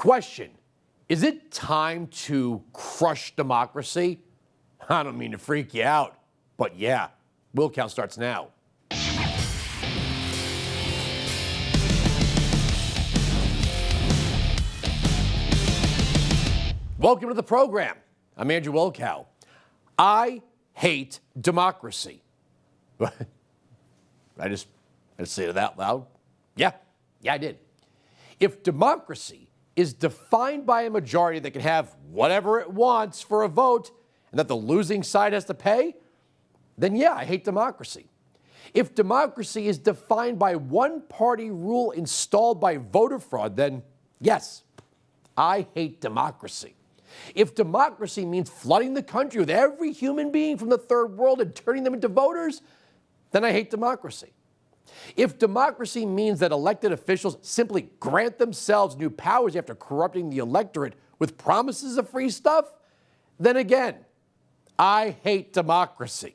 Question, is it time to crush democracy? I don't mean to freak you out, but yeah, Wilkow starts now. Welcome to the program. I'm Andrew Wilkow. I hate democracy. I just say it out loud. Yeah, I did. If democracy is defined by a majority that can have whatever it wants for a vote and that the losing side has to pay, then yeah, I hate democracy. If democracy is defined by one-party rule installed by voter fraud, then yes, I hate democracy. If democracy means flooding the country with every human being from the third world and turning them into voters, then I hate democracy. If democracy means that elected officials simply grant themselves new powers after corrupting the electorate with promises of free stuff, then again, I hate democracy.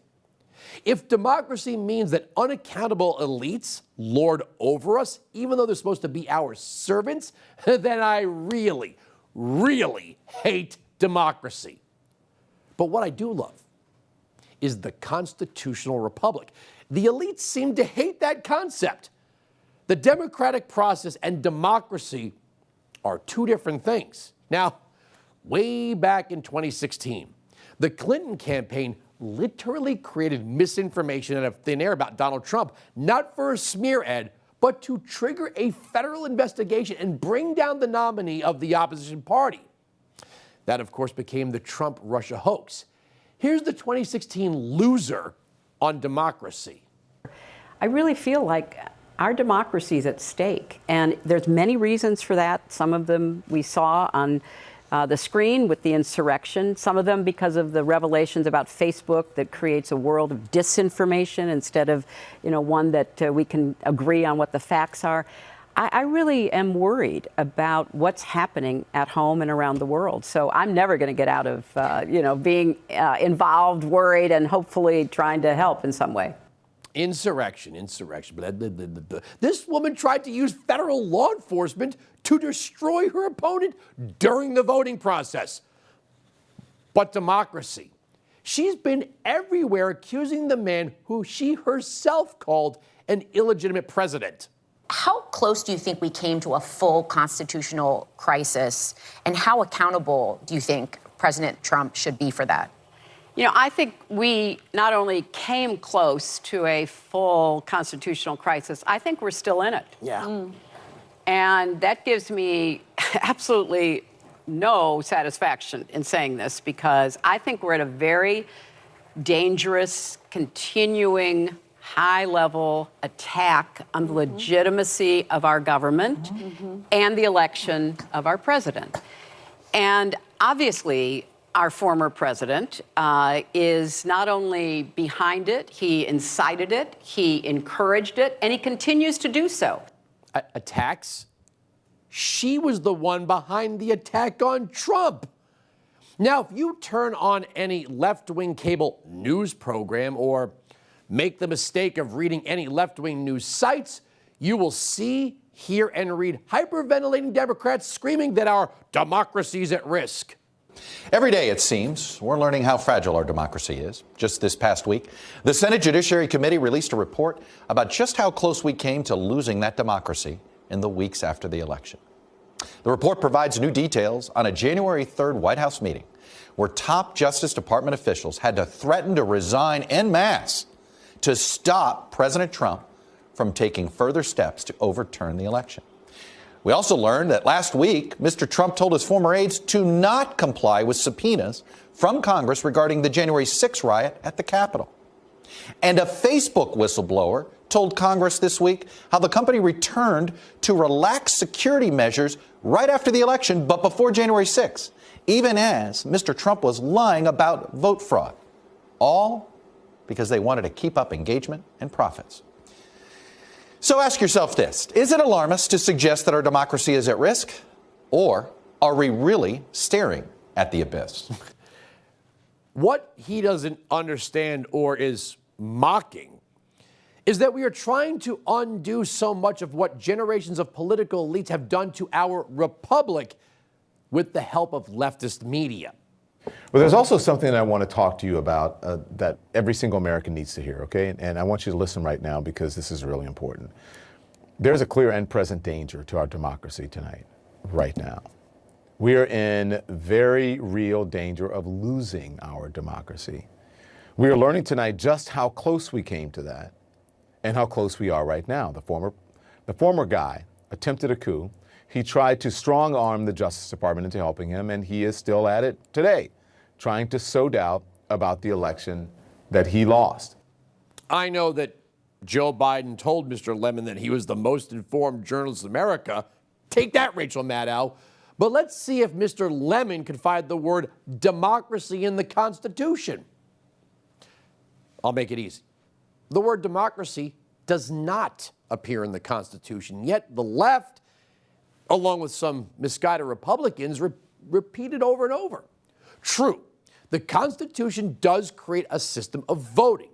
If democracy means that unaccountable elites lord over us, even though they're supposed to be our servants, then I really hate democracy. But what I do love is the constitutional republic. The elites seem to hate that concept. The democratic process and democracy are two different things. Now, way back in 2016, the Clinton campaign literally created misinformation out of thin air about Donald Trump, not for a smear ad, but to trigger a federal investigation and bring down the nominee of the opposition party. That, of course, became the Trump-Russia hoax. Here's the 2016 loser on democracy. I really feel like our democracy is at stake, and there's many reasons for that. Some of them we saw on the screen with the insurrection, some of them because of the revelations about Facebook that creates a world of disinformation instead of, one that we can agree on what the facts are. I really am worried about what's happening at home and around the world. So I'm never going to get out of, being involved, worried, and hopefully trying to help in some way. Insurrection. Blah, blah, blah, blah, blah. This woman tried to use federal law enforcement to destroy her opponent during the voting process. But democracy. She's been everywhere accusing the man who she herself called an illegitimate president. How close do you think we came to a full constitutional crisis, and how accountable do you think President Trump should be for that? I think we not only came close to a full constitutional crisis, I think we're still in it. Yeah. And that gives me absolutely no satisfaction in saying this, because I think we're at a very dangerous, continuing, high-level attack on the legitimacy of our government and the election of our president. And obviously, our former president is not only behind it, he incited it, he encouraged it, and he continues to do so. Attacks? She was the one behind the attack on Trump. Now, if you turn on any left-wing cable news program or make the mistake of reading any left-wing news sites, you will see, hear, and read hyperventilating Democrats screaming that our democracy is at risk. Every day, it seems, we're learning how fragile our democracy is. Just this past week, the Senate Judiciary Committee released a report about just how close we came to losing that democracy in the weeks after the election. The report provides new details on a January 3rd White House meeting where top Justice Department officials had to threaten to resign en masse to stop President Trump from taking further steps to overturn the election. We also learned that last week, Mr. Trump told his former aides to not comply with subpoenas from Congress regarding the January 6th riot at the Capitol. And a Facebook whistleblower told Congress this week how the company returned to relax security measures right after the election, but before January 6th, even as Mr. Trump was lying about vote fraud. All because they wanted to keep up engagement and profits. So ask yourself this: is it alarmist to suggest that our democracy is at risk? Or are we really staring at the abyss? What he doesn't understand or is mocking is that we are trying to undo so much of what generations of political elites have done to our republic with the help of leftist media. Well, there's also something I want to talk to you about that every single American needs to hear, okay? And I want you to listen right now because this is really important. There's a clear and present danger to our democracy tonight, right now. We are in very real danger of losing our democracy. We are learning tonight just how close we came to that and how close we are right now. The former guy attempted a coup. He tried to strong-arm the Justice Department into helping him, and he is still at it today, trying to sow doubt about the election that he lost. I know that Joe Biden told Mr. Lemon that he was the most informed journalist in America. Take that, Rachel Maddow. But let's see if Mr. Lemon can find the word democracy in the Constitution. I'll make it easy. The word democracy does not appear in the Constitution, yet the left, along with some misguided Republicans, repeat it over and over. True, the Constitution does create a system of voting.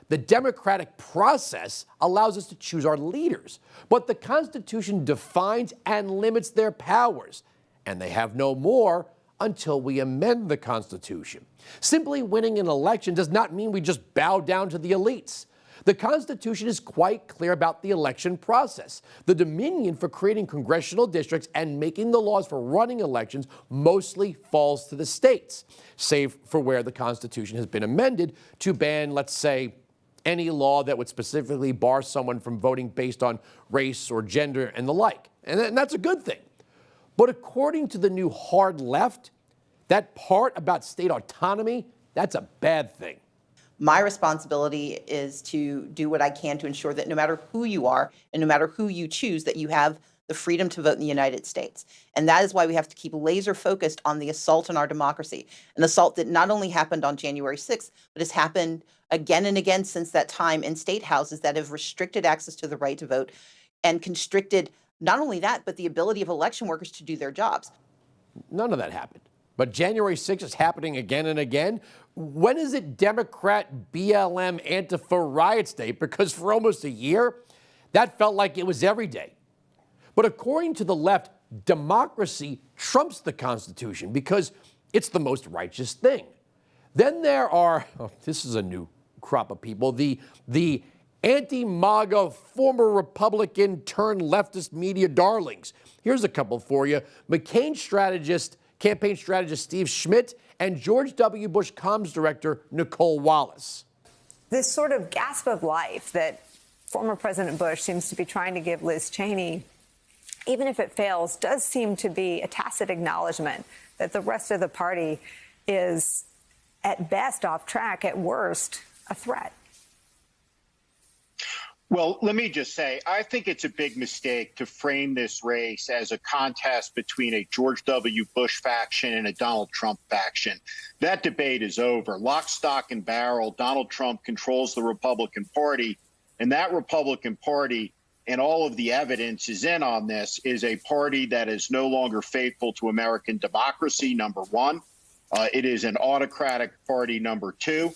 The democratic process allows us to choose our leaders, but the Constitution defines and limits their powers, and they have no more until we amend the Constitution. Simply winning an election does not mean we just bow down to the elites. The Constitution is quite clear about the election process. The dominion for creating congressional districts and making the laws for running elections mostly falls to the states, save for where the Constitution has been amended to ban, let's say, any law that would specifically bar someone from voting based on race or gender and the like. And that's a good thing. But according to the new hard left, that part about state autonomy, that's a bad thing. My responsibility is to do what I can to ensure that no matter who you are and no matter who you choose, that you have the freedom to vote in the United States. And that is why we have to keep laser focused on the assault on our democracy, an assault that not only happened on January 6th, but has happened again and again since that time in state houses that have restricted access to the right to vote and constricted not only that, but the ability of election workers to do their jobs. None of that happened. But January 6th is happening again and again. When is it Democrat BLM Antifa riots day? Because for almost a year, that felt like it was every day. But according to the left, democracy trumps the Constitution because it's the most righteous thing. Then there are, this is a new crop of people, the anti-MAGA former Republican turned leftist media darlings. Here's a couple for you. Campaign strategist Steve Schmidt and George W. Bush comms director Nicole Wallace. This sort of gasp of life that former President Bush seems to be trying to give Liz Cheney, even if it fails, does seem to be a tacit acknowledgement that the rest of the party is, at best, off track, at worst, a threat. Well, let me just say, I think it's a big mistake to frame this race as a contest between a George W. Bush faction and a Donald Trump faction. That debate is over. Lock, stock, and barrel, Donald Trump controls the Republican Party, and that Republican Party, and all of the evidence is in on this, is a party that is no longer faithful to American democracy, number one. It is an autocratic party, number two.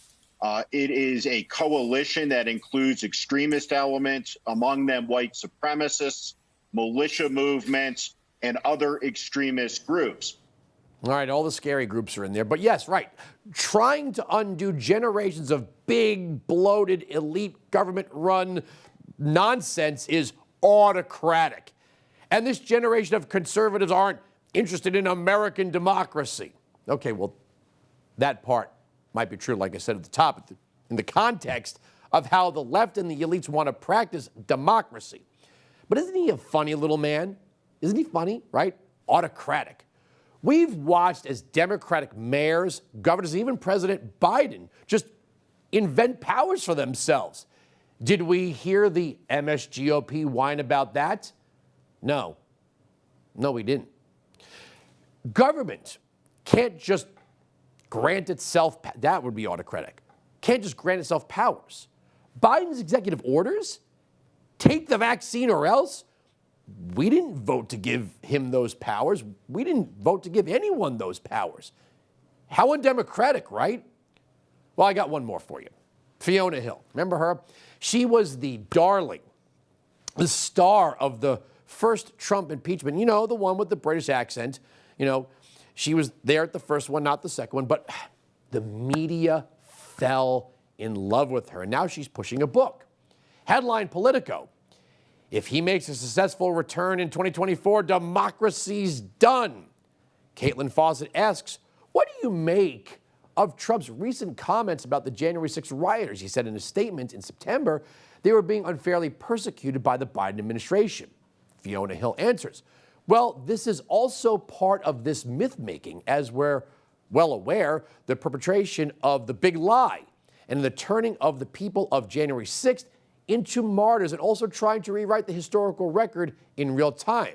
It is a coalition that includes extremist elements, among them white supremacists, militia movements, and other extremist groups. All right, all the scary groups are in there. But yes, right, trying to undo generations of big, bloated, elite government-run nonsense is autocratic. And this generation of conservatives aren't interested in American democracy. Okay, well, that part might be true, like I said at the top, in the context of how the left and the elites want to practice democracy. But isn't he a funny little man? Isn't he funny, right? Autocratic. We've watched as Democratic mayors, governors, even President Biden just invent powers for themselves. Did we hear the MSGOP whine about that? No. No, we didn't. Government can't just grant itself, that would be autocratic, can't just grant itself powers. Biden's executive orders, take the vaccine or else, we didn't vote to give him those powers. We didn't vote to give anyone those powers. How undemocratic, right? Well, I got one more for you. Fiona Hill, remember her? She was the darling, the star of the first Trump impeachment, you know, the one with the British accent, you know. She was there at the first one, not the second one, but the media fell in love with her, and now she's pushing a book. Headline Politico: if he makes a successful return in 2024, democracy's done. Caitlin Fawcett asks, what do you make of Trump's recent comments about the January 6th rioters? He said in a statement in September they were being unfairly persecuted by the Biden administration. Fiona Hill answers, well, this is also part of this myth-making, as we're well aware, the perpetration of the big lie and the turning of the people of January 6th into martyrs, and also trying to rewrite the historical record in real time.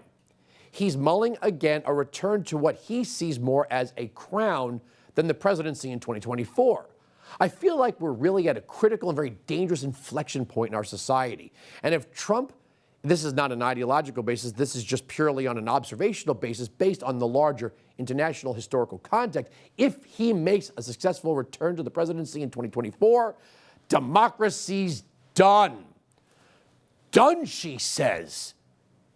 He's mulling again a return to what he sees more as a crown than the presidency in 2024. I feel like we're really at a critical and very dangerous inflection point in our society. And if Trump, this is not an ideological basis, this is just purely on an observational basis based on the larger international historical context, if he makes a successful return to the presidency in 2024, democracy's done. Done, she says.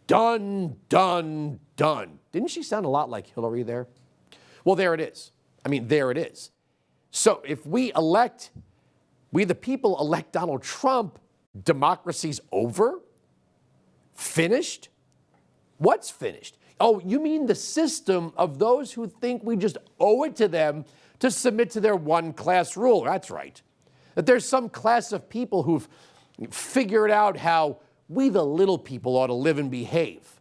Done, done, done. Didn't she sound a lot like Hillary there? Well, there it is. I mean, there it is. So if we the people elect Donald Trump, democracy's over? Finished? What's finished? Oh, you mean the system of those who think we just owe it to them to submit to their one-class rule. That's right. That there's some class of people who've figured out how we the little people ought to live and behave.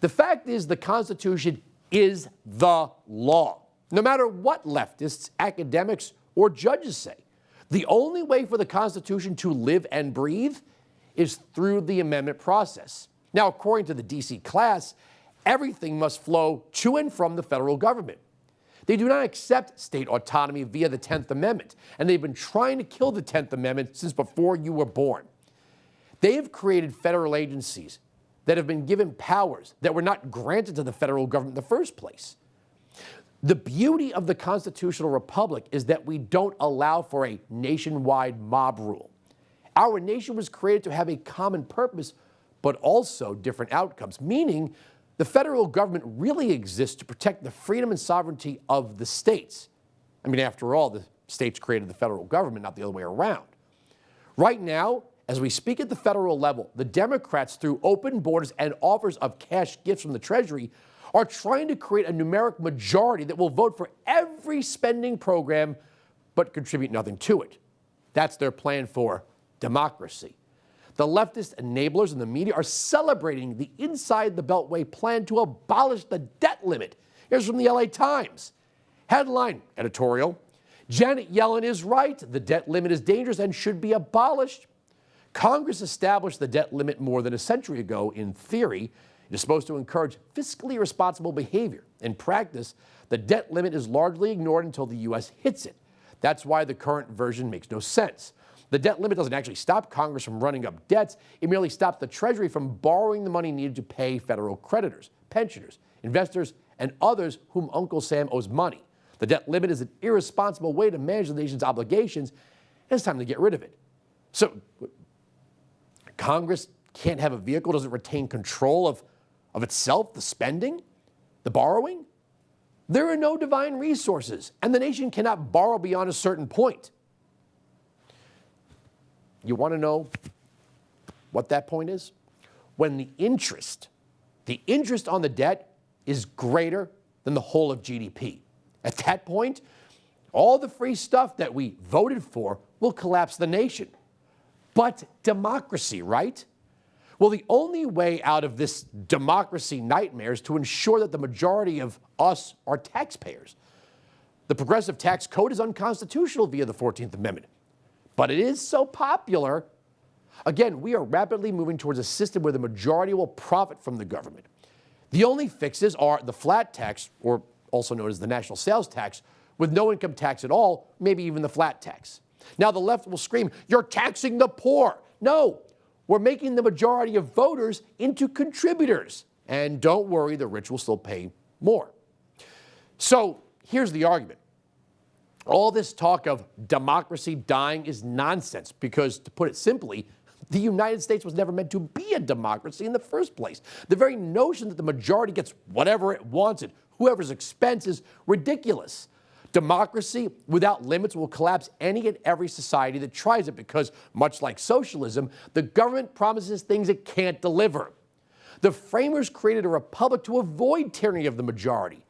The fact is, the Constitution is the law, no matter what leftists, academics, or judges say. The only way for the Constitution to live and breathe is through the amendment process. Now, according to the D.C. class, everything must flow to and from the federal government. They do not accept state autonomy via the 10th Amendment, and they've been trying to kill the 10th Amendment since before you were born. They have created federal agencies that have been given powers that were not granted to the federal government in the first place. The beauty of the constitutional republic is that we don't allow for a nationwide mob rule. Our nation was created to have a common purpose, but also different outcomes, meaning the federal government really exists to protect the freedom and sovereignty of the states. I mean, after all, the states created the federal government, not the other way around. Right now, as we speak at the federal level, the Democrats, through open borders and offers of cash gifts from the Treasury, are trying to create a numeric majority that will vote for every spending program but contribute nothing to it. That's their plan for democracy. The leftist enablers in the media are celebrating the Inside the Beltway plan to abolish the debt limit. Here's from the LA Times. Headline editorial: Janet Yellen is right. The debt limit is dangerous and should be abolished. Congress established the debt limit more than a century ago. In theory, it is supposed to encourage fiscally responsible behavior. In practice, the debt limit is largely ignored until the U.S. hits it. That's why the current version makes no sense. The debt limit doesn't actually stop Congress from running up debts. It merely stops the Treasury from borrowing the money needed to pay federal creditors, pensioners, investors, and others whom Uncle Sam owes money. The debt limit is an irresponsible way to manage the nation's obligations, and it's time to get rid of it. So, Congress can't have a vehicle, doesn't retain control of itself, the spending, the borrowing? There are no divine resources, and the nation cannot borrow beyond a certain point. You want to know what that point is? When the interest on the debt is greater than the whole of GDP. At that point, all the free stuff that we voted for will collapse the nation. But democracy, right? Well, the only way out of this democracy nightmare is to ensure that the majority of us are taxpayers. The progressive tax code is unconstitutional via the 14th Amendment. But it is so popular. Again, we are rapidly moving towards a system where the majority will profit from the government. The only fixes are the flat tax, or also known as the national sales tax, with no income tax at all, maybe even the flat tax. Now, the left will scream, you're taxing the poor. No, we're making the majority of voters into contributors. And don't worry, the rich will still pay more. So here's the argument. All this talk of democracy dying is nonsense because, to put it simply, the United States was never meant to be a democracy in the first place. The very notion that the majority gets whatever it wants and whoever's expense is ridiculous. Democracy without limits will collapse any and every society that tries it because, much like socialism, the government promises things it can't deliver. The framers created a republic to avoid tyranny of the majority.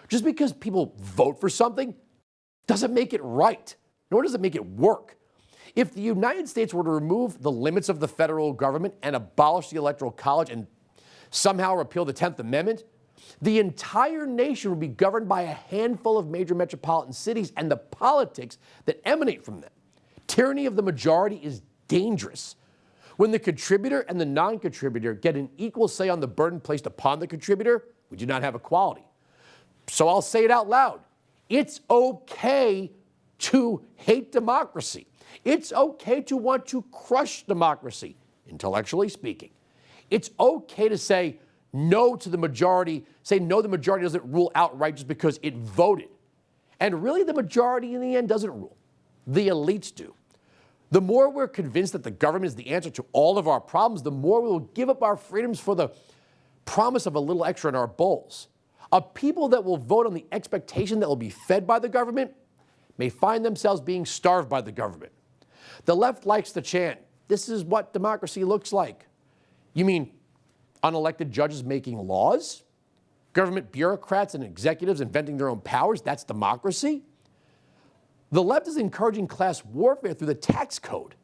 Just because people vote for something doesn't make it right, nor does it make it work. If the United States were to remove the limits of the federal government and abolish the Electoral College and somehow repeal the 10th Amendment, the entire nation would be governed by a handful of major metropolitan cities and the politics that emanate from them. Tyranny of the majority is dangerous. When the contributor and the non-contributor get an equal say on the burden placed upon the contributor, we do not have equality. So I'll say it out loud. It's okay to hate democracy. It's okay to want to crush democracy, intellectually speaking. It's okay to say no to the majority, say no, the majority doesn't rule outright just because it voted. And really, the majority in the end doesn't rule. The elites do. The more we're convinced that the government is the answer to all of our problems, the more we will give up our freedoms for the promise of a little extra in our bowls. A people that will vote on the expectation that will be fed by the government may find themselves being starved by the government. The left likes to chant, this is what democracy looks like. You mean unelected judges making laws? Government bureaucrats and executives inventing their own powers? That's democracy? The left is encouraging class warfare through the tax code,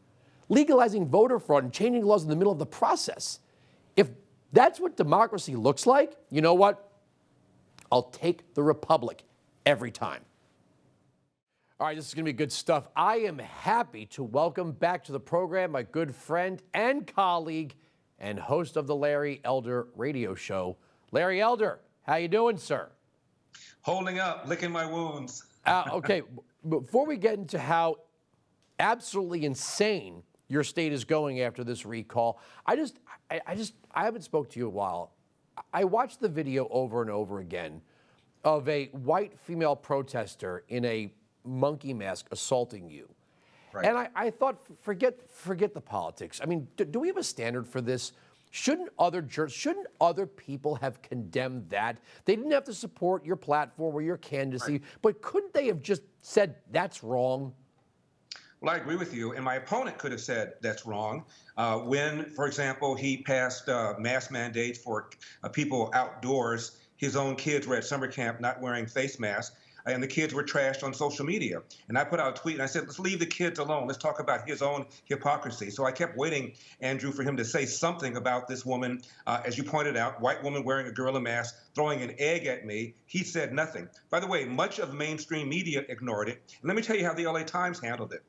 legalizing voter fraud and changing laws in the middle of the process. If that's what democracy looks like, you know what? I'll take the republic every time. All right, this is going to be good stuff. I am happy to welcome back to the program my good friend and colleague and host of the Larry Elder radio show, Larry Elder. How you doing, sir? Holding up, licking my wounds. Okay, before we get into how absolutely insane your state is going after this recall, I haven't spoke to you in a while. I watched the video over and over again of a white female protester in a monkey mask assaulting you. Right. And I thought, forget the politics. I mean, do we have a standard for this? Shouldn't other people have condemned that? They didn't have to support your platform or your candidacy, right, but couldn't they have just said that's wrong? Well, I agree with you, and my opponent could have said that's wrong when, for example, he passed mask mandates for people outdoors. His own kids were at summer camp not wearing face masks, and the kids were trashed on social media. And I put out a tweet, and I said, let's leave the kids alone. Let's talk about his own hypocrisy. So I kept waiting, Andrew, for him to say something about this woman, as you pointed out, white woman wearing a gorilla mask, throwing an egg at me. He said nothing. By the way, much of mainstream media ignored it. And let me tell you how the LA Times handled it.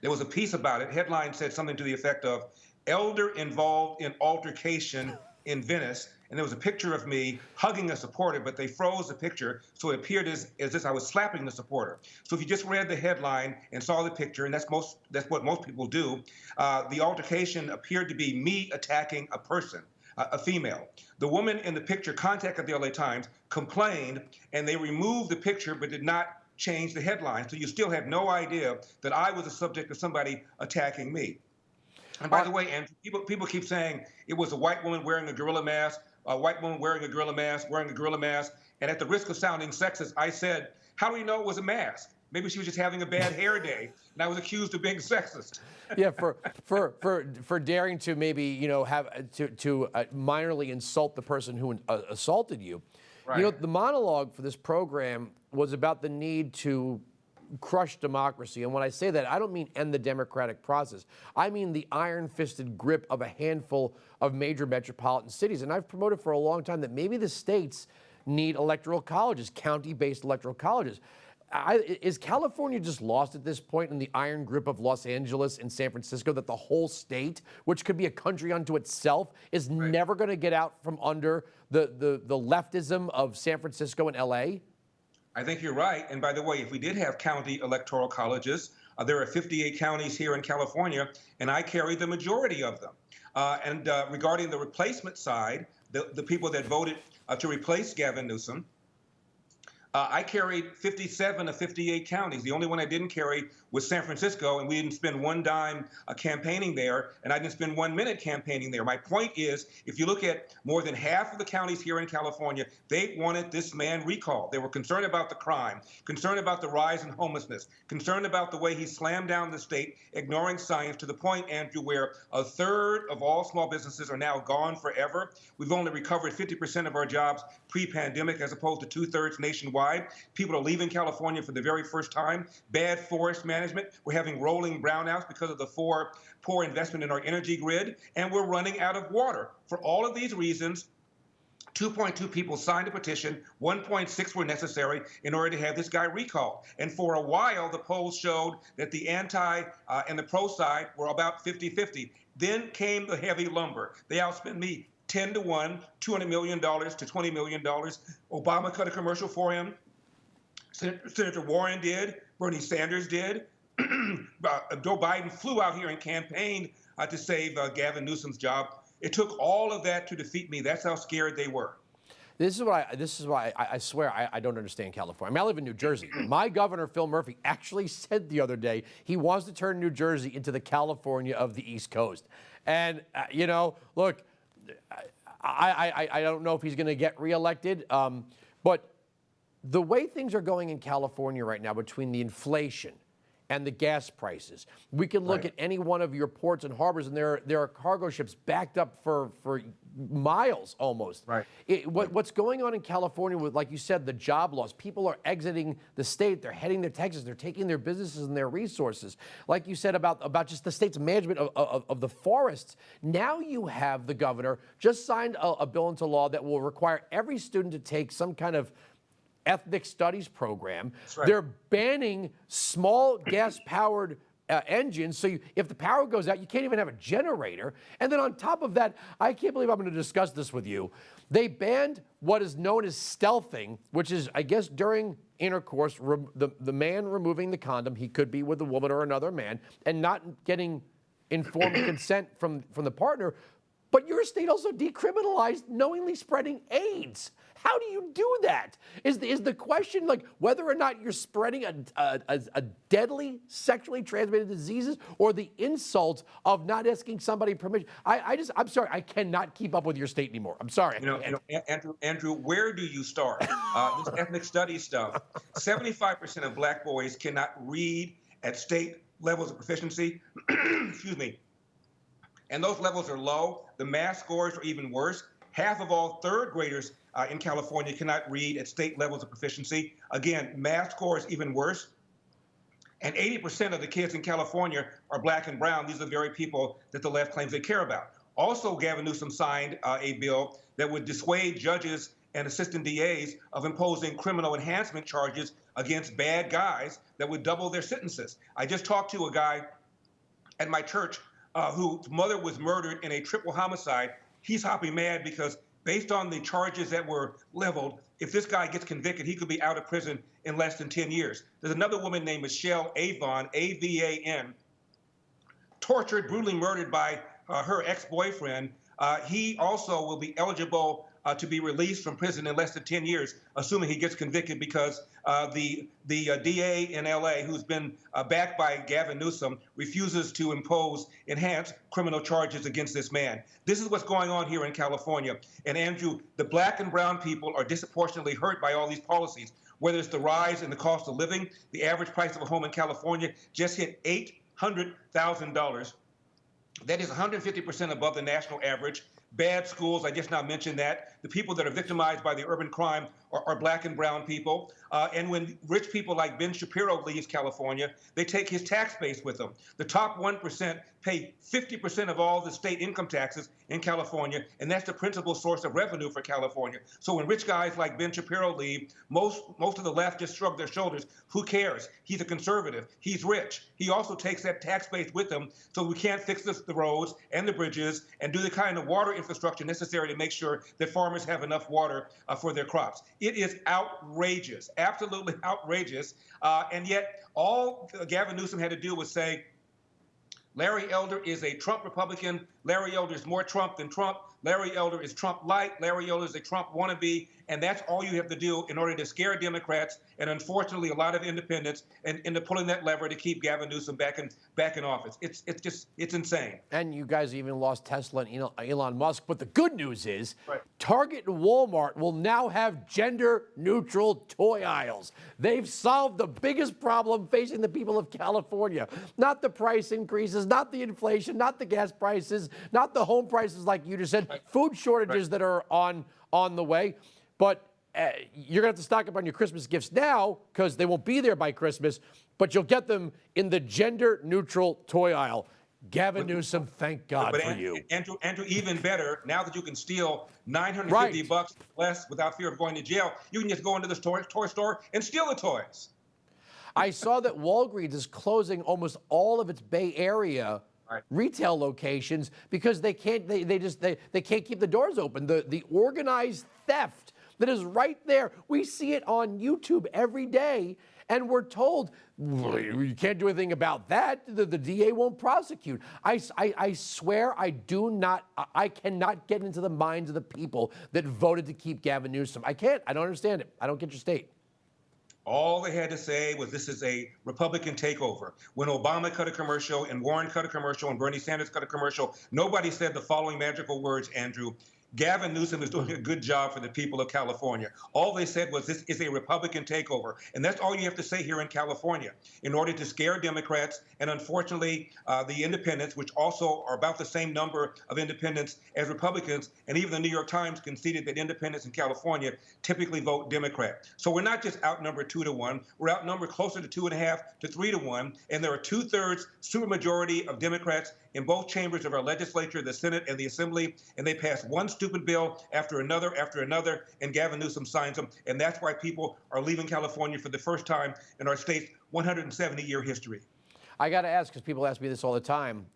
There was a piece about it. Headline said something to the effect of, Elder involved in altercation in Venice. And there was a picture of me hugging a supporter, but they froze the picture, so it appeared as if I was slapping the supporter. So if you just read the headline and saw the picture, and that's what most people do, the altercation appeared to be me attacking a person, a female. The woman in the picture contacted the LA Times, complained, and they removed the picture but did not change the headline. So you still have no idea that I was the subject of somebody attacking me. And by the way, Andrew, people keep saying it was a white woman wearing a gorilla mask, a white woman wearing a gorilla mask, and at the risk of sounding sexist, I said, how do we know it was a mask? Maybe she was just having a bad hair day, and I was accused of being sexist. Yeah, for daring to maybe have to minorly insult the person who assaulted you. Right. The monologue for this program was about the need to crush democracy. And when I say that, I don't mean end the democratic process. I mean the iron-fisted grip of a handful of major metropolitan cities. And I've promoted for a long time that maybe the states need electoral colleges, county-based electoral colleges. Is California just lost at this point in the iron grip of Los Angeles and San Francisco, that the whole state, which could be a country unto itself, is never going to get out from under the leftism of San Francisco and LA? I think you're right. And by the way, if we did have county electoral colleges, there are 58 counties here in California, and I carry the majority of them. And regarding the replacement side, the people that voted to replace Gavin Newsom, I carried 57 of 58 counties. The only one I didn't carry was San Francisco, and we didn't spend one dime campaigning there, and I didn't spend 1 minute campaigning there. My point is, if you look at more than half of the counties here in California, they wanted this man recalled. They were concerned about the crime, concerned about the rise in homelessness, concerned about the way he slammed down the state, ignoring science, to the point, Andrew, where a third of all small businesses are now gone forever. We've only recovered 50% of our jobs pre-pandemic, as opposed to 2/3 nationwide. People are leaving California for the very first time. Bad forest management. We're having rolling brownouts because of the poor investment in our energy grid. And we're running out of water. For all of these reasons, 2.2 people signed a petition. 1.6 were necessary in order to have this guy recalled. And for a while, the polls showed that the anti and the pro side were about 50-50. Then came the heavy lumber. They outspent me 10-1, $200 million to $20 million. Obama cut a commercial for him. Senator Warren did. Bernie Sanders did. Joe Biden flew out here and campaigned to save Gavin Newsom's job. It took all of that to defeat me. That's how scared they were. This is why I swear I don't understand California. I mean, I live in New Jersey. My governor, Phil Murphy, actually said the other day he wants to turn New Jersey into the California of the East Coast. And, you know, look, I don't know if he's going to get reelected, but the way things are going in California right now, between the inflation and the gas prices, we can look at any one of your ports and harbors, and there are cargo ships backed up for miles almost. Right. What's going on in California with, like you said, the job loss? People are exiting the state. They're heading to Texas. They're taking their businesses and their resources. Like you said about just the state's management of the forests. Now you have the governor just signed a bill into law that will require every student to take some kind of ethnic studies program. Right. They're banning small gas-powered engines, so if the power goes out, you can't even have a generator. And then on top of that, I can't believe I'm going to discuss this with you. They banned what is known as stealthing, which is, I guess, during intercourse, the man removing the condom, he could be with a woman or another man, and not getting informed consent from the partner. But your state also decriminalized knowingly spreading AIDS. How do you do that? Is the question like whether or not you're spreading a deadly sexually transmitted diseases, or the insult of not asking somebody permission? I'm sorry, I cannot keep up with your state anymore. I'm sorry. Andrew, where do you start? This ethnic studies stuff. 75% of black boys cannot read at state levels of proficiency. Excuse me. And those levels are low. The math scores are even worse. Half of all third graders in California cannot read at state levels of proficiency. Again, math scores even worse. And 80% of the kids in California are black and brown. These are the very people that the left claims they care about. Also, Gavin Newsom signed a bill that would dissuade judges and assistant DAs of imposing criminal enhancement charges against bad guys that would double their sentences. I just talked to a guy at my church whose mother was murdered in a triple homicide. He's hopping mad because based on the charges that were leveled, if this guy gets convicted, he could be out of prison in less than 10 years. There's another woman named Michelle Avon, A-V-A-N, tortured, brutally murdered by her ex-boyfriend. He also will be eligible to be released from prison in less than 10 years, assuming he gets convicted, because the DA in L.A., who's been backed by Gavin Newsom, refuses to impose enhanced criminal charges against this man. This is what's going on here in California. And Andrew, the black and brown people are disproportionately hurt by all these policies, whether it's the rise in the cost of living. The average price of a home in California just hit $800,000. That is 150% above the national average. Bad schools, I just now mentioned that. The people that are victimized by the urban crime are black and brown people. And when rich people like Ben Shapiro leaves California, they take his tax base with them. The top 1% pay 50% of all the state income taxes in California, and that's the principal source of revenue for California. So when rich guys like Ben Shapiro leave, most of the left just shrug their shoulders. Who cares? He's a conservative. He's rich. He also takes that tax base with him, so we can't fix the roads and the bridges and do the kind of water infrastructure necessary to make sure that farmers have enough water for their crops. It is outrageous, absolutely outrageous. And yet all Gavin Newsom had to do was say, Larry Elder is a Trump Republican Larry Elder is more Trump than Trump. Larry Elder is Trump light. Larry Elder is a Trump wannabe. And that's all you have to do in order to scare Democrats and unfortunately a lot of independents into pulling that lever to keep Gavin Newsom back in office. It's insane. And you guys even lost Tesla and Elon Musk. But the good news is Right. Target and Walmart will now have gender-neutral toy aisles. They've solved the biggest problem facing the people of California. Not the price increases, not the inflation, not the gas prices, not the home prices like you just said, food shortages that are on the way. But you're going to have to stock up on your Christmas gifts now because they won't be there by Christmas, but you'll get them in the gender-neutral toy aisle. Gavin Newsom, thank God for you. Andrew, even better, now that you can steal $950 less without fear of going to jail, you can just go into the toy store and steal the toys. I saw that Walgreens is closing almost all of its Bay Area retail locations because they can't keep the doors open. The organized theft that is right there. We see it on YouTube every day, and we're told you can't do anything about that. The DA won't prosecute. I swear I cannot get into the minds of the people that voted to keep Gavin Newsom. I can't. I don't understand it. I don't get your state. All they had to say was this is a Republican takeover. When Obama cut a commercial and Warren cut a commercial and Bernie Sanders cut a commercial, nobody said the following magical words, Andrew: Gavin Newsom is doing a good job for the people of California. All they said was this is a Republican takeover. And that's all you have to say here in California in order to scare Democrats and, unfortunately, the independents, which also are about the same number of independents as Republicans. And even the New York Times conceded that independents in California typically vote Democrat. So we're not just outnumbered 2-1. We're outnumbered closer to 2.5 to 3-1. And there are 2/3 supermajority of Democrats in both chambers of our legislature, the Senate and the Assembly, and they pass one stupid bill after another, and Gavin Newsom signs them. And that's why people are leaving California for the first time in our state's 170-year history. I got to ask, because people ask me this all the time,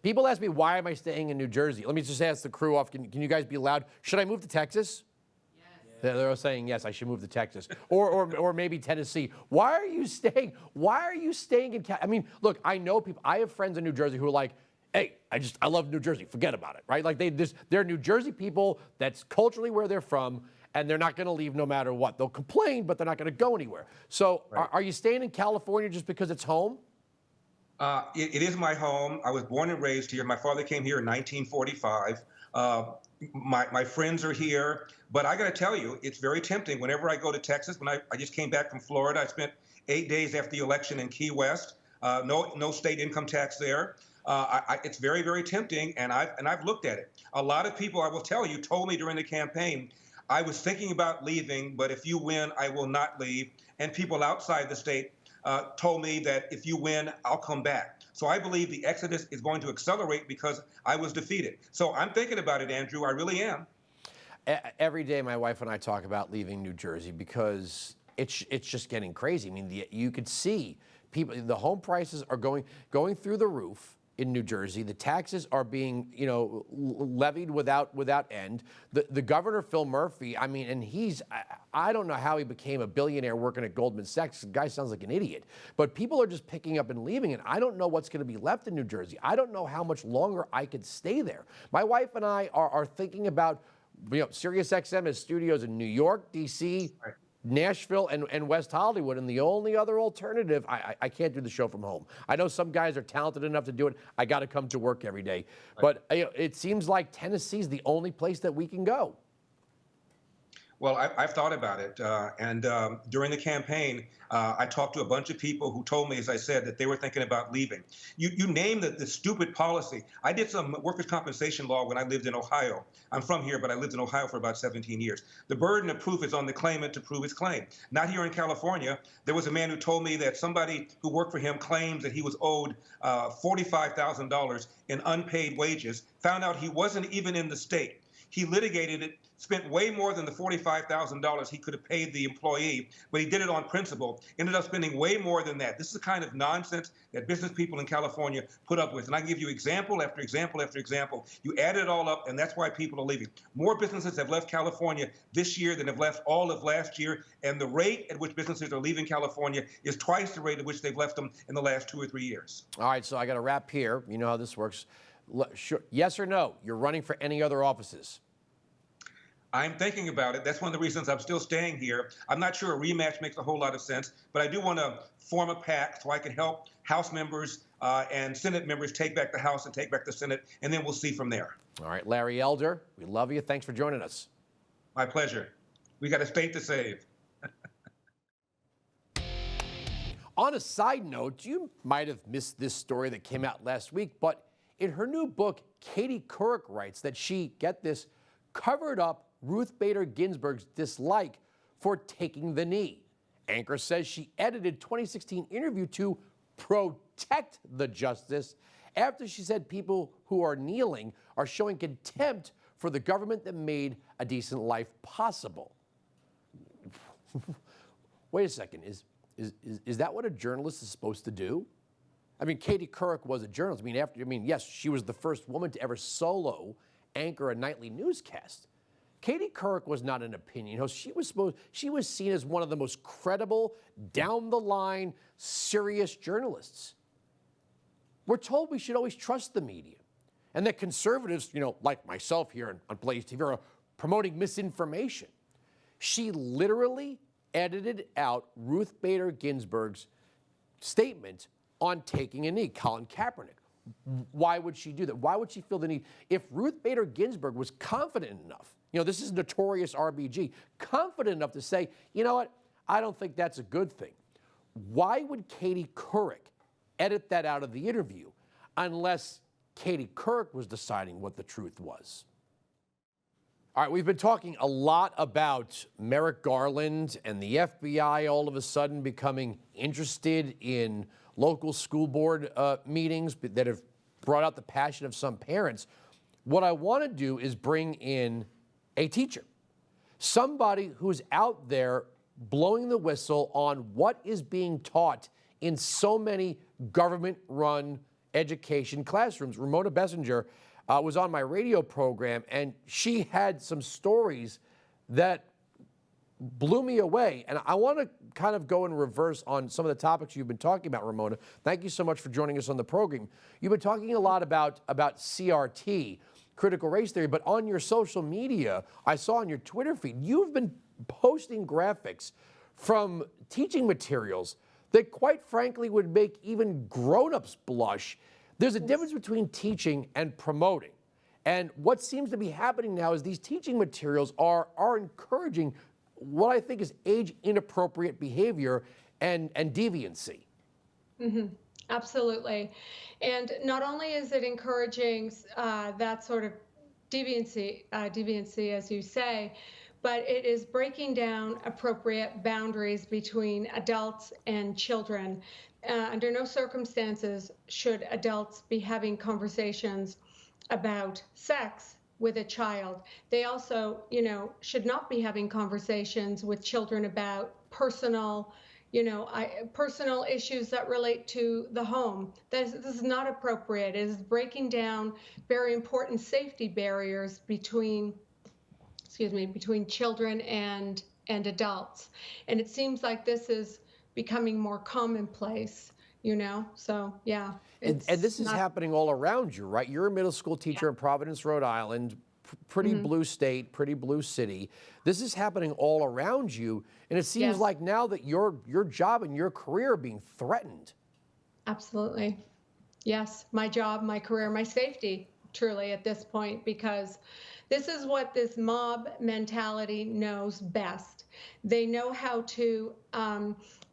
people ask me, why am I staying in New Jersey? Let me just ask the crew off, can you guys be loud? Should I move to Texas? Yes. They're all saying, yes, I should move to Texas. or maybe Tennessee. Why are you staying? Why are you staying in I mean, look, I know people, I have friends in New Jersey who are like, hey, I love New Jersey, forget about it, right? Like they're New Jersey people, that's culturally where they're from, and they're not going to leave no matter what. They'll complain, but they're not going to go anywhere. So are you staying in California just because it's home? It is my home. I was born and raised here. My father came here in 1945. My friends are here. But I got to tell you, it's very tempting. Whenever I go to Texas, when I just came back from Florida, I spent 8 days after the election in Key West. No state income tax there. It's very, very tempting, and I've looked at it. A lot of people, I will tell you, told me during the campaign, I was thinking about leaving, but if you win, I will not leave. And people outside the state told me that if you win, I'll come back. So I believe the exodus is going to accelerate because I was defeated. So I'm thinking about it, Andrew. I really am. Every day, my wife and I talk about leaving New Jersey because it's just getting crazy. I mean, you could see people. The home prices are going through the roof in New Jersey. The taxes are being, levied without end. The governor, Phil Murphy, I mean, and I don't know how he became a billionaire working at Goldman Sachs. The guy sounds like an idiot. But people are just picking up and leaving, and I don't know what's going to be left in New Jersey. I don't know how much longer I could stay there. My wife and I are thinking about, SiriusXM has studios in New York, D.C., Nashville, and West Hollywood, and the only other alternative, I can't do the show from home. I know some guys are talented enough to do it. I got to come to work every day. But it seems like Tennessee is the only place that we can go. Well, I've thought about it. And during the campaign, I talked to a bunch of people who told me, as I said, that they were thinking about leaving. You named the stupid policy. I did some workers' compensation law when I lived in Ohio. I'm from here, but I lived in Ohio for about 17 years. The burden of proof is on the claimant to prove his claim. Not here in California. There was a man who told me that somebody who worked for him claims that he was owed $45,000 in unpaid wages, found out he wasn't even in the state. He litigated it, spent way more than the $45,000 he could have paid the employee, but he did it on principle, ended up spending way more than that. This is the kind of nonsense that business people in California put up with. And I can give you example after example after example. You add it all up, and that's why people are leaving. More businesses have left California this year than have left all of last year, and the rate at which businesses are leaving California is twice the rate at which they've left them in the last 2 or 3 years. All right, so I got to wrap here. You know how this works. Yes or no? You're running for any other offices? I'm thinking about it. That's one of the reasons I'm still staying here. I'm not sure a rematch makes a whole lot of sense, but I do want to form a pact so I can help House members and Senate members take back the House and take back the Senate, and then we'll see from there. All right, Larry Elder, we love you. Thanks for joining us. My pleasure. We got a state to save. On a side note, you might have missed this story that came out last week, but in her new book, Katie Couric writes that she, get this, covered up Ruth Bader Ginsburg's dislike for taking the knee. Anchor says she edited 2016 interview to protect the justice after she said people who are kneeling are showing contempt for the government that made a decent life possible. Wait a second, is that what a journalist is supposed to do? I mean, Katie Couric was a journalist. Yes, she was the first woman to ever solo anchor a nightly newscast. Katie Couric was not an opinion host. She was seen as one of the most credible, down-the-line, serious journalists. We're told we should always trust the media, and that conservatives, like myself here on BlazeTV, are promoting misinformation. She literally edited out Ruth Bader Ginsburg's statement on taking a knee, Colin Kaepernick. Why would she do that? Why would she feel the need? If Ruth Bader Ginsburg was confident enough, this is notorious RBG, confident enough to say, you know what, I don't think that's a good thing. Why would Katie Couric edit that out of the interview unless Katie Couric was deciding what the truth was? All right, we've been talking a lot about Merrick Garland and the FBI all of a sudden becoming interested in local school board meetings that have brought out the passion of some parents. What I want to do is bring in a teacher, somebody who's out there blowing the whistle on what is being taught in so many government-run education classrooms. Ramona Bessinger was on my radio program, and she had some stories that blew me away. And I want to kind of go in reverse on some of the topics you've been talking about, Ramona. Thank you so much for joining us on the program. You've been talking a lot about CRT, critical race theory, but on your social media, I saw on your Twitter feed, you've been posting graphics from teaching materials that quite frankly would make even grown-ups blush. There's a difference between teaching and promoting. And what seems to be happening now is these teaching materials are encouraging what I think is age-inappropriate behavior and deviancy. Mm-hmm. Absolutely. And not only is it encouraging that sort of deviancy, as you say, but it is breaking down appropriate boundaries between adults and children. Under no circumstances should adults be having conversations about sex with a child. They also, should not be having conversations with children about personal issues that relate to the home. This is not appropriate. It is breaking down very important safety barriers between children and adults. And it seems like this is becoming more commonplace, so yeah. And this is happening all around you, right? You're a middle school teacher in Providence, Rhode Island, pretty blue state, pretty blue city. This is happening all around you, and it seems like now that your job and your career are being threatened. Absolutely. Yes, my job, my career, my safety, truly at this point, because this is what this mob mentality knows best. They know how to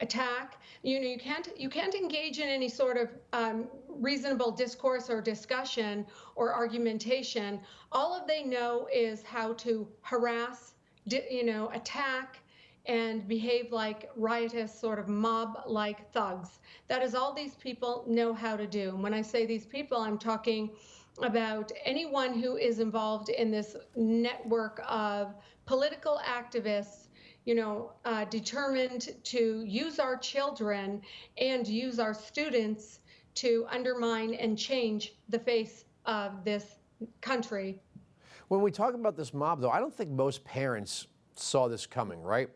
attack. You can't engage in any sort of reasonable discourse or discussion or argumentation. All they know is how to harass, attack, and behave like riotous sort of mob-like thugs. That is all these people know how to do. And when I say these people, I'm talking about anyone who is involved in this network of political activists, determined to use our children and use our students to undermine and change the face of this country. When we talk about this mob, though, I don't think most parents saw this coming, right?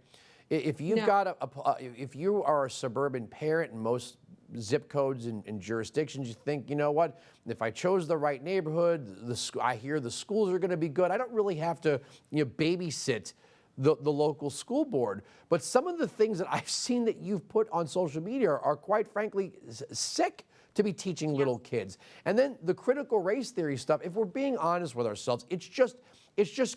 If you've got if you are a suburban parent, and most zip codes and jurisdictions, you think, you know what, if I chose the right neighborhood, I hear the schools are going to be good. I don't really have to, babysit the local school board. But some of the things that I've seen that you've put on social media are quite frankly sick to be teaching little kids. And then the critical race theory stuff, if we're being honest with ourselves, it's just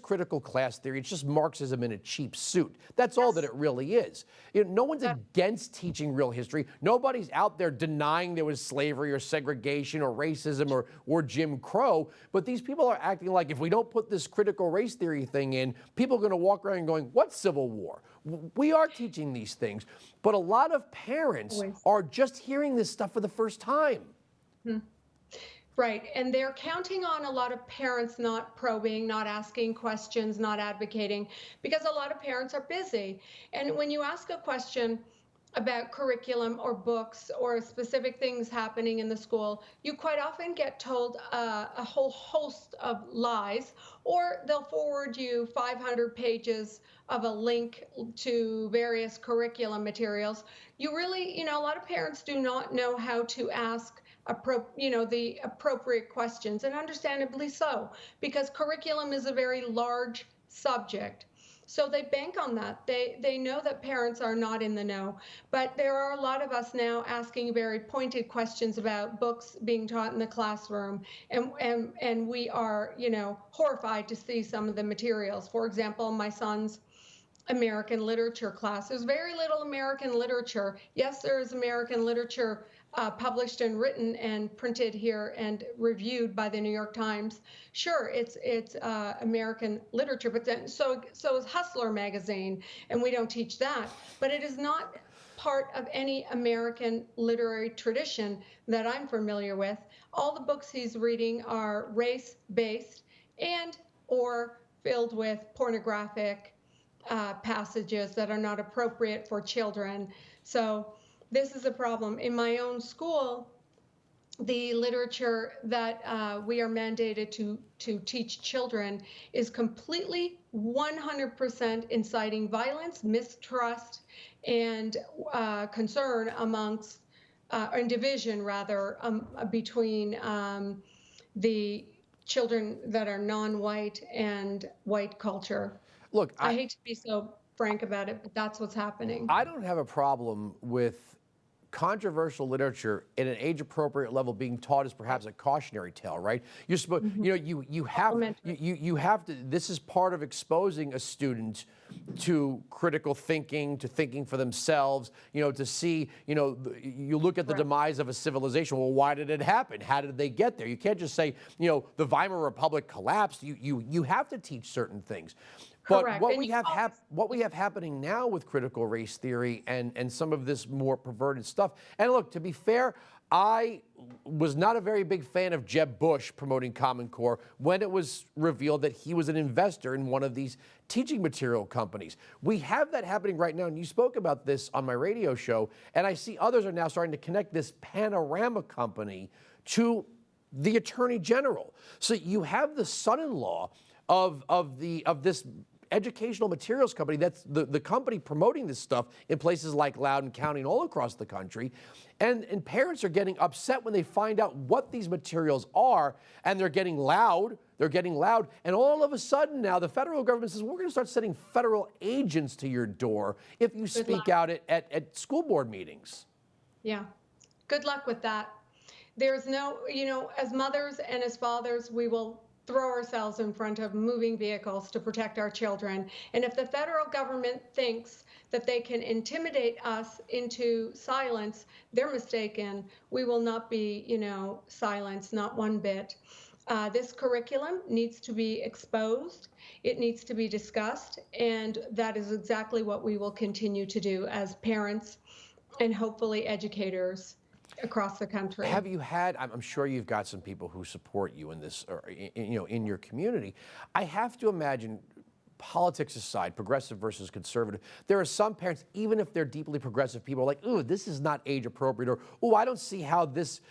critical class theory. It's just Marxism in a cheap suit. That's all that it really is. No one's against teaching real history. Nobody's out there denying there was slavery or segregation or racism or Jim Crow. But these people are acting like if we don't put this critical race theory thing in, people are going to walk around going, what Civil War? We are teaching these things. But a lot of parents are just hearing this stuff for the first time. Right, and they're counting on a lot of parents not probing, not asking questions, not advocating, because a lot of parents are busy. And when you ask a question about curriculum or books or specific things happening in the school, you quite often get told a whole host of lies, or they'll forward you 500 pages of a link to various curriculum materials. You really, a lot of parents do not know how to ask the appropriate questions, and understandably so, because curriculum is a very large subject. So they bank on that. They know that parents are not in the know, but there are a lot of us now asking very pointed questions about books being taught in the classroom, and we are, horrified to see some of the materials. For example, my son's American literature class. There's very little American literature. Yes, there is American literature published and written and printed here and reviewed by the New York Times. Sure, it's American literature, but then so is Hustler magazine, and we don't teach that. But it is not part of any American literary tradition that I'm familiar with. All the books he's reading are race-based and or filled with pornographic passages that are not appropriate for children. So this is a problem. In my own school, the literature that we are mandated to teach children is completely 100% inciting violence, mistrust, and concern amongst, and division rather, between the children that are non-white and white culture. Look, I hate to be so frank about it, but that's what's happening. I don't have a problem with controversial literature at an age-appropriate level being taught as perhaps a cautionary tale, right? You're supposed, you have to. This is part of exposing a student to critical thinking, to thinking for themselves. To see, you look at the demise of a civilization. Well, why did it happen? How did they get there? You can't just say, the Weimar Republic collapsed. You have to teach certain things. But Correct. what we have happening now with critical race theory and some of this more perverted stuff. And look, to be fair, I was not a very big fan of Jeb Bush promoting Common Core when it was revealed that he was an investor in one of these teaching material companies. We have that happening right now, and you spoke about this on my radio show, and I see others are now starting to connect this Panorama company to the Attorney General. So you have the son-in-law of this educational materials company, that's the company promoting this stuff in places like Loudoun County and all across the country. And parents are getting upset when they find out what these materials are, and they're getting loud. And all of a sudden now the federal government says, we're going to start sending federal agents to your door if you speak out at school board meetings. Yeah. Good luck with that. There's no, as mothers and as fathers, we will throw ourselves in front of moving vehicles to protect our children. And if the federal government thinks that they can intimidate us into silence, they're mistaken. We will not be, silenced, not one bit. This curriculum needs to be exposed. It needs to be discussed. And that is exactly what we will continue to do as parents and hopefully educators across the country. Have you had, I'm sure you've got some people who support you in this, or, in your community. I have to imagine, politics aside, progressive versus conservative, there are some parents, even if they're deeply progressive people, are like, ooh, this is not age appropriate, or, ooh, I don't see how this,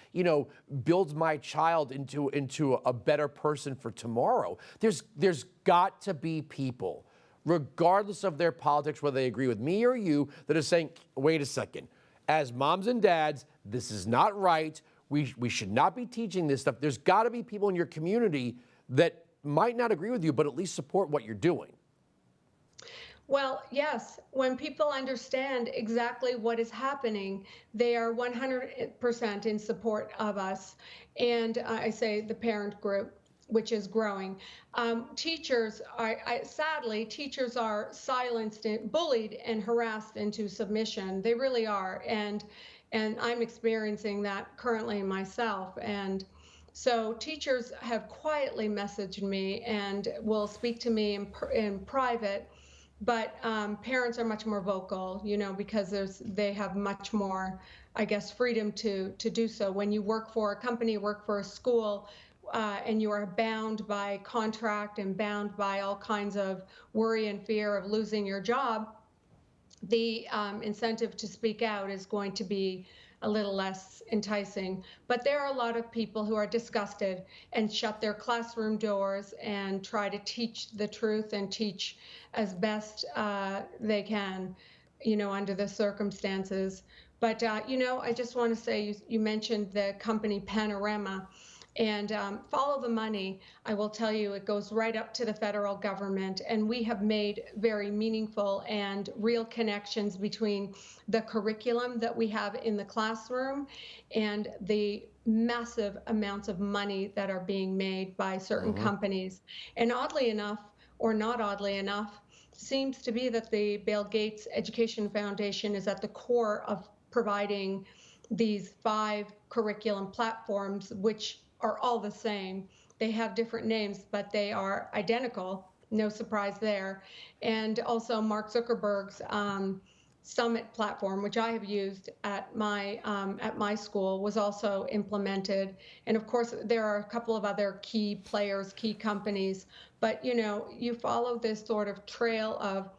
builds my child into a better person for tomorrow. There's got to be people, regardless of their politics, whether they agree with me or you, that are saying, wait a second, as moms and dads, this is not right. We should not be teaching this stuff. There's got to be people in your community that might not agree with you, but at least support what you're doing. Well, yes, when people understand exactly what is happening, they are 100% in support of us. And I say the parent group, which is growing. Teachers are, sadly, teachers are silenced, bullied, and harassed into submission. They really are. And I'm experiencing that currently myself. And so teachers have quietly messaged me and will speak to me in private. But parents are much more vocal, you know, because they have much more, I guess, freedom to do so. When you work for a company, work for a school, and you are bound by contract and bound by all kinds of worry and fear of losing your job, the incentive to speak out is going to be a little less enticing. But there are a lot of people who are disgusted and shut their classroom doors and try to teach the truth and teach as best they can, you know, under the circumstances. But, you know, I just want to say, you mentioned the company Panorama. And follow the money. I will tell you, it goes right up to the federal government. And we have made very meaningful and real connections between the curriculum that we have in the classroom and the massive amounts of money that are being made by certain companies. And oddly enough, or not oddly enough, seems to be that the Bill Gates Education Foundation is at the core of providing these 5 curriculum platforms, which are all the same. They have different names, but they are identical. No surprise there. And also Mark Zuckerberg's Summit platform, which I have used at my school, was also implemented. And of course, there are a couple of other key players, key companies. But you know, you follow this sort of trail of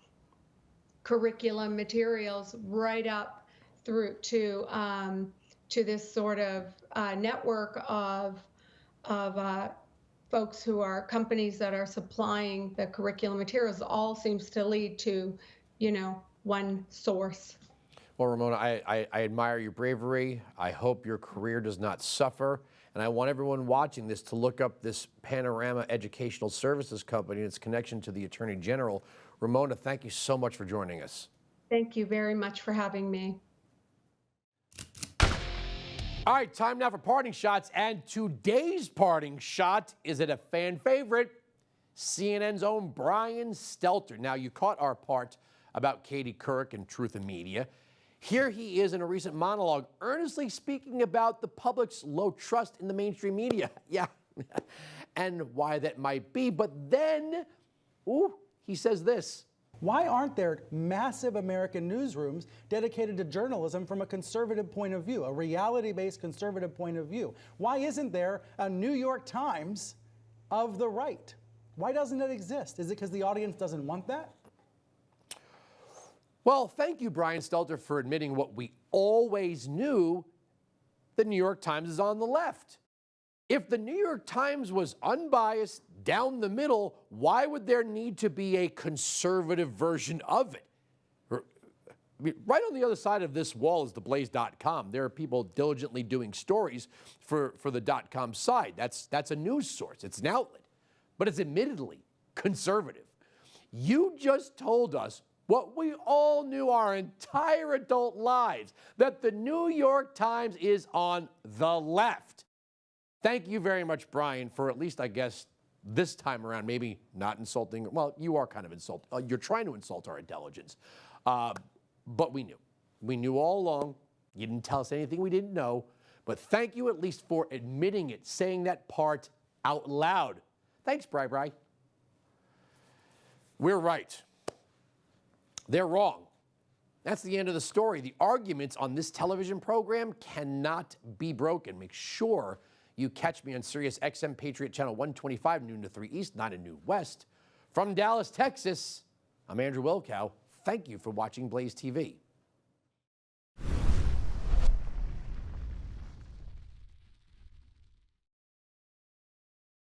curriculum materials right up through to this sort of network of folks who are companies that are supplying the curriculum materials. All seems to lead to, you know, one source. Well, Ramona, I admire your bravery. I hope your career does not suffer. And I want everyone watching this to look up this Panorama Educational Services Company and its connection to the Attorney General. Ramona, thank you so much for joining us. Thank you very much for having me. All right, time now for parting shots. And today's parting shot is at a fan favorite, CNN's own Brian Stelter. Now, you caught our part about Katie Couric and Truth in Media. Here he is in a recent monologue, earnestly speaking about the public's low trust in the mainstream media. Yeah, and why that might be. But then, he says this. Why aren't there massive American newsrooms dedicated to journalism from a conservative point of view, a reality-based conservative point of view? Why isn't there a New York Times of the right? Why doesn't it exist? Is it because the audience doesn't want that? Well, thank you, Brian Stelter, for admitting what we always knew. The New York Times is on the left. If the New York Times was unbiased, down the middle, why would there need to be a conservative version of it? Right on the other side of this wall is the Blaze.com. There are people diligently doing stories for the .com side. That's a news source. It's an outlet. But it's admittedly conservative. You just told us what we all knew our entire adult lives, that the New York Times is on the left. Thank you very much, Brian, for at least, I guess, this time around, maybe not insulting. Well, you are kind of insulting. You're trying to insult our intelligence. But we knew. We knew all along. You didn't tell us anything we didn't know. But thank you at least for admitting it, saying that part out loud. Thanks, Bri. We're right. They're wrong. That's the end of the story. The arguments on this television program cannot be broken. Make sure you catch me on Sirius XM Patriot Channel 125, noon to 3 East, 9 to noon West. From Dallas, Texas, I'm Andrew Wilkow. Thank you for watching Blaze TV.